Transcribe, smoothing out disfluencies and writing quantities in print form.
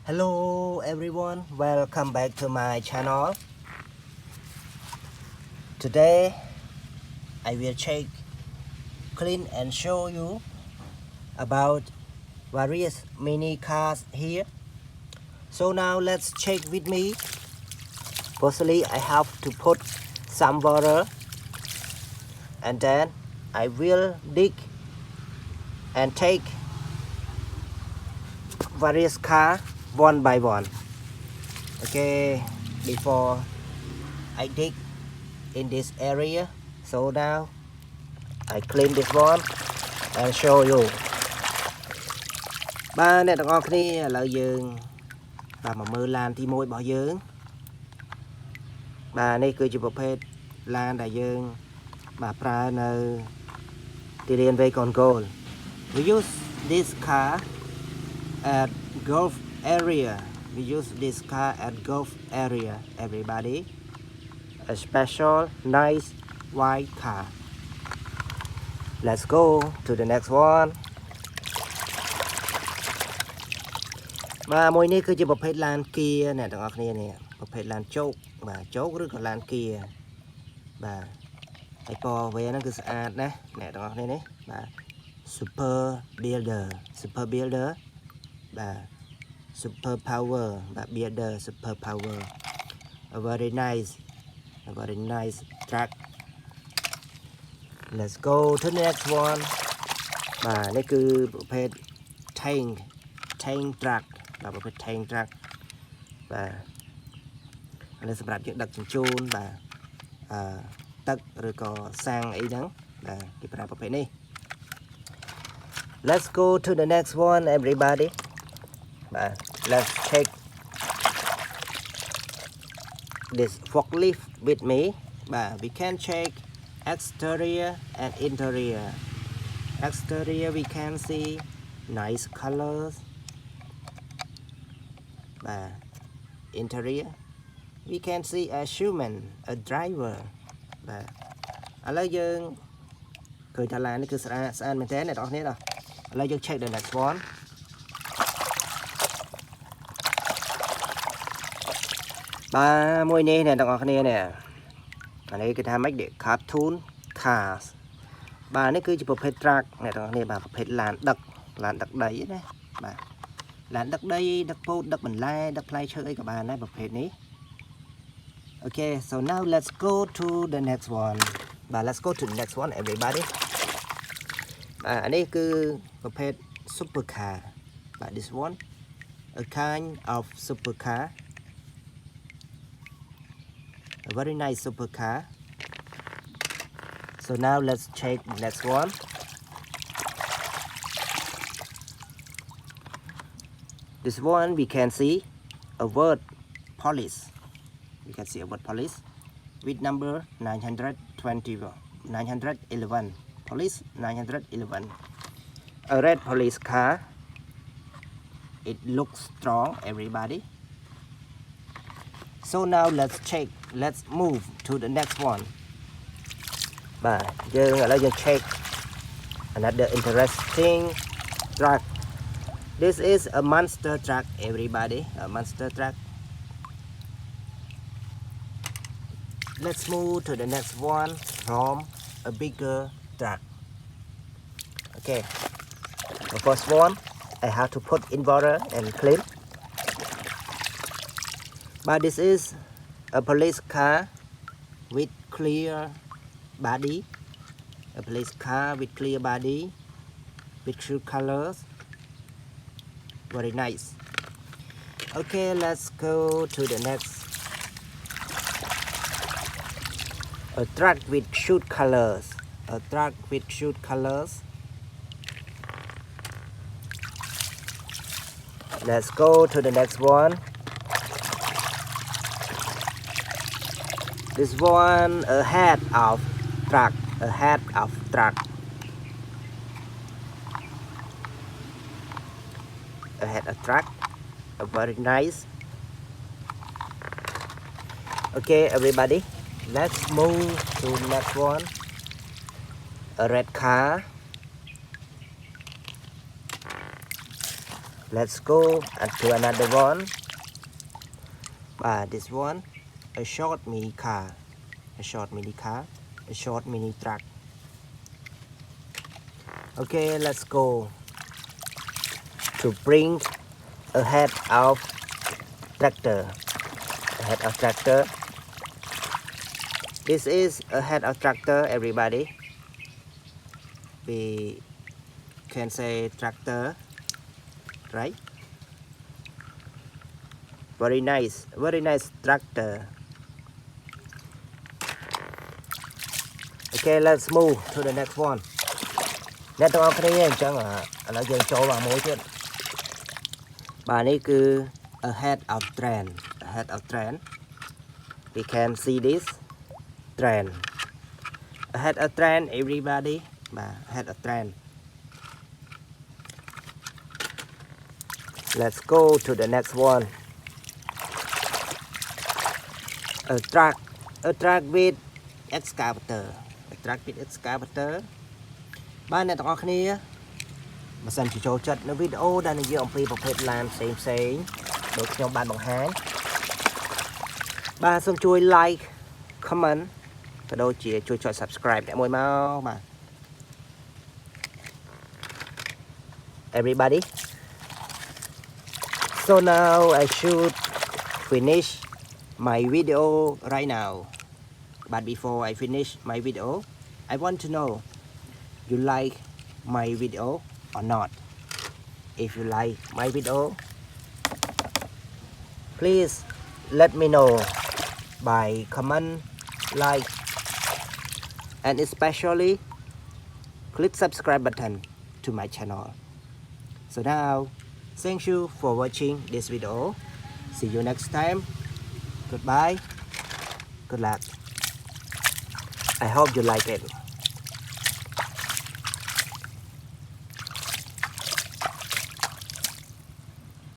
Hello everyone, welcome back to my channel. Today I will check, clean and show you about various mini cars here. So now let's check with me. Firstly, I have to put some water and then I will dig and take various cars one by one. Okay, before I dig in this area, so now I clean this one and show you. បាទអ្នកទាំងអស់គ្នាឥឡូវយើងបាទមកមើលឡានទី1របស់យើងបាទនេះគឺជាប្រភេទឡានដែលយើងបាទប្រើនៅទីលាន Wagon Gold. We use this car at golf area. We use this car at golf area, everybody. A special nice white car. Let's go to the next one. បាទមួយនេះគឺជាប្រភេទឡានគៀអ្នកទាំងអស់គ្នានេះប្រភេទឡានជោគបាទជោគឬក៏ឡានគៀបាទហើយពណ៌វាហ្នឹងគឺស្អាតណាស់អ្នកទាំងអស់គ្នានេះបាទ Super Builder បាទ Super Power បាទ Builder Super Power a very nice truck. Let's go to the next one. បាទនេះគឺប្រភេទ tank truck បាទប្រភេទ tank truck បាទអានេះសម្រាប់យើងដឹកជញ្ជូនបាទទឹកឬក៏សាំងអីហ្នឹងបាទគេប្រើប្រភេទនេះ Let's go to the next one, everybody. Let's check this forklift with me. We can check exterior and interior. Exterior we can see nice colors. Interior we can see a human, a driver. ឥឡូវយើងឃើញថាឡាននេះគឺស្អាតមែនទែនអ្នកនរគ្នាដល់ឥឡូវយើង check the next one. បាទមួយនេះអ្នកនរគ្នានេះអានេះគេថាម៉េច cartoon cars បាទនេះគឺជាប្រភេទ truck អ្នកនរគ្នាបាទប្រភេទឡានដឹកដីណាបាទឡានដឹកដីដឹកពោតដឹកបន្លែដឹកផ្លែឈើអីក៏បានដែរប្រភេទនេះ Okay, so now let's go to the next one. Let's go to the next one, everybody. អានេះគឺប្រភេទ supercar. This one, a kind of supercar. A very nice supercar. So now let's check the next one. This one we can see a word police. We can see a word police with number 911. Police 911. A red police car. It looks strong, everybody. So now let's check. Let's move to the next one. Dương ở đâyយើង check another interesting truck. This is a monster truck, everybody. A monster truck. Let's move to the next one from a bigger truck. Okay, the first one I have to put in water and clean. But this is a police car with clear body. A police car with clear body, with true colors. Very nice. Okay, let's go to the next. A truck with shoot colors. A truck with shoot colors. Let's go to the next one. This one, a head of truck. A head of truck. A head of truck. A very nice. Okay, everybody. Let's move to the next one. A red car. Let's go to another one. This one, a short mini car, a short mini truck. Okay, let's go to bring ahead of tractor. This is a head of tractor, everybody. We can say tractor, right? Very nice tractor. Okay, let's move to the next one. Nè tụi con cái này chẳng à, nó dừng chỗ vào mũi chứ. Bà này cứ ahead of trend. We can see this trend. Ahead of trend, everybody. Ahead of trend. Let's go to the next one. A truck with excavator. Ba này tụi con kia. Mà xem chỉ cho chất nó video đang là ông phi một làm xem được trong ban bằng háng. Ba xong chui like, comment, và đôi chỉ chui cho subscribe để môi mau mà. Everybody. So now I should finish my video right now. But before I finish my video, I want to know you like my video or not. If you like my video, please let me know by comment, like, and especially click subscribe button to my channel. So now, thank you for watching this video. See you next time. Goodbye. Good luck. I hope you like it.